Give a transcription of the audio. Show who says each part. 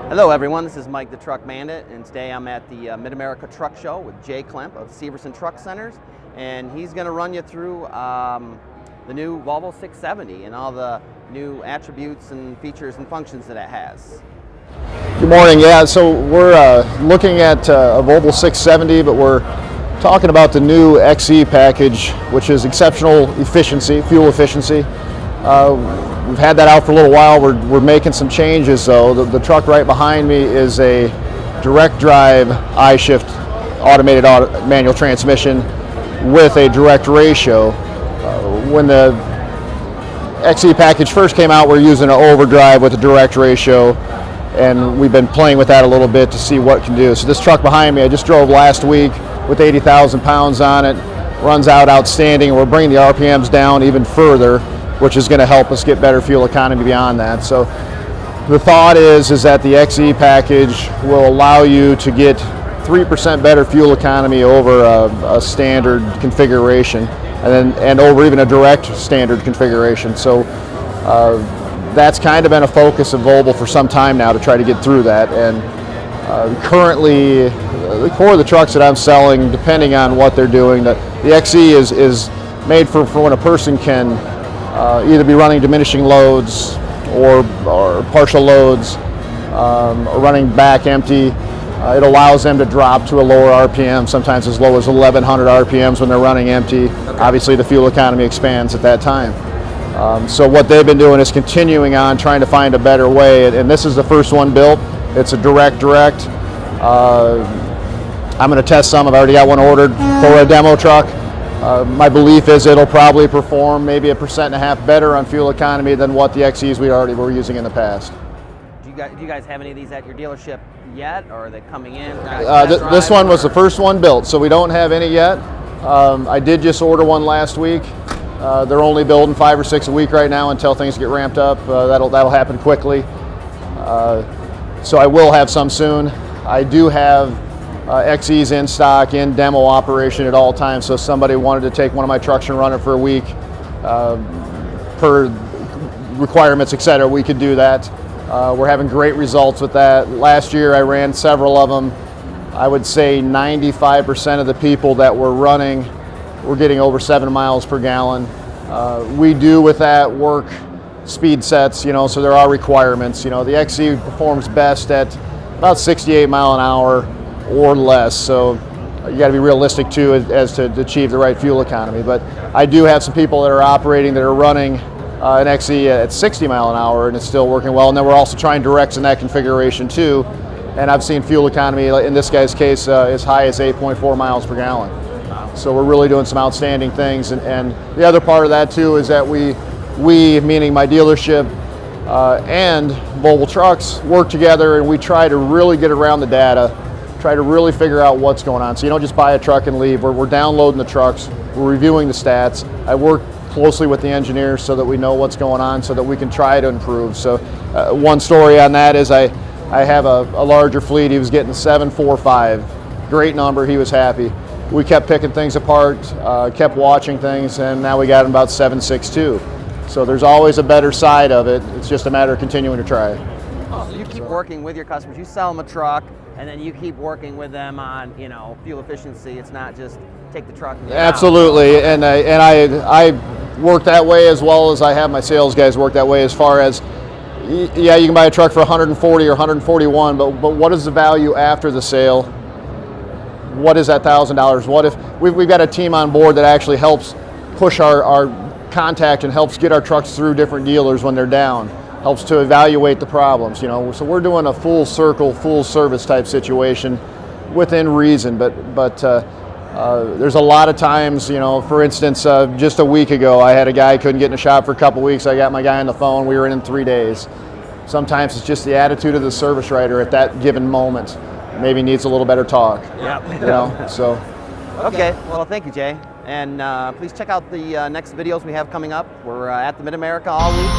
Speaker 1: Hello everyone, this is Mike the Truck Bandit, and today I'm at the Mid-America Truck Show with Jay Klemp of Severson Truck Centers, and he's going to run you through the new Volvo 670 and all the new attributes and features and functions that it has.
Speaker 2: Good morning. Yeah, so we're looking at a Volvo 670, but we're talking about the new XE package, which is exceptional efficiency, fuel efficiency. We've had that out for a little while. We're making some changes though. The truck right behind me is a direct drive I-shift automated manual transmission with a direct ratio. When the XE package first came out, we're using an overdrive with a direct ratio, and we've been playing with that a little bit to see what it can do. So this truck behind me, I just drove last week with 80,000 pounds on it, runs out outstanding. We're bringing the RPMs down even further, which is going to help us get better fuel economy beyond that. So the thought is that the XE package will allow you to get 3% better fuel economy over a standard configuration, and over even a direct standard configuration. So that's kind of been a focus of Volvo for some time now, to try to get through that. And currently, the core of the trucks that I'm selling, depending on what they're doing, the XE is made for when a person can either be running diminishing loads or partial loads, or running back empty. It allows them to drop to a lower RPM, sometimes as low as 1,100 RPMs when they're running empty. Okay. Obviously the fuel economy expands at that time. So what they've been doing is continuing on trying to find a better way, and this is the first one built. It's a direct. I'm going to test some. I've already got one ordered for a demo truck. My belief is it'll probably perform maybe 1.5% better on fuel economy than what the XEs we already were using in the past.
Speaker 1: Do you guys have any of these at your dealership yet, or are they coming in?
Speaker 2: This one was the first one built, so we don't have any yet. I did just order one last week. They're only building 5 or 6 a week right now until things get ramped up. That'll happen quickly. So I will have some soon. I do have XEs in stock, in demo operation at all times, so if somebody wanted to take one of my trucks and run it for a week, per requirements, etc., we could do that. We're having great results with that. Last year I ran several of them. I would say 95% of the people that were running were getting over 7 miles per gallon. We do with that work speed sets, so there are requirements. The XE performs best at about 68 mile an hour or less, so you got to be realistic too as to achieve the right fuel economy. But I do have some people that are running an XE at 60 mile an hour, and it's still working well. And then we're also trying directs in that configuration too, and I've seen fuel economy in this guy's case as high as 8.4 miles per gallon. So we're really doing some outstanding things. And the other part of that too is that we meaning my dealership and Volvo Trucks, work together, and we try to really get around the data, try to really figure out what's going on. So you don't just buy a truck and leave. We're downloading the trucks, we're reviewing the stats. I work closely with the engineers so that we know what's going on, so that we can try to improve. So one story on that is I have a larger fleet. He was getting 745, great number, he was happy. We kept picking things apart, kept watching things, and now we got him about 762. So there's always a better side of it. It's just a matter of continuing to try.
Speaker 1: Oh, so you keep working with your customers. You sell them a truck, and then you keep working with them on, fuel efficiency. It's not just take the truck and get
Speaker 2: Absolutely, and I work that way, as well as I have my sales guys work that way, as far as, yeah, you can buy a truck for 140 or 141, but what is the value after the sale? What is that $1,000? What if we've got a team on board that actually helps push our contact and helps get our trucks through different dealers when they're down, helps to evaluate the problems, so we're doing a full circle, full service type situation within reason. But there's a lot of times, for instance, just a week ago I had a guy couldn't get in the shop for a couple weeks. I got my guy on the phone, we were in 3 days. Sometimes it's just the attitude of the service writer at that given moment. Maybe needs a little better talk.
Speaker 1: Yeah.
Speaker 2: So.
Speaker 1: Okay, well, thank you, Jay. And please check out the next videos we have coming up. We're at the Mid-America all week.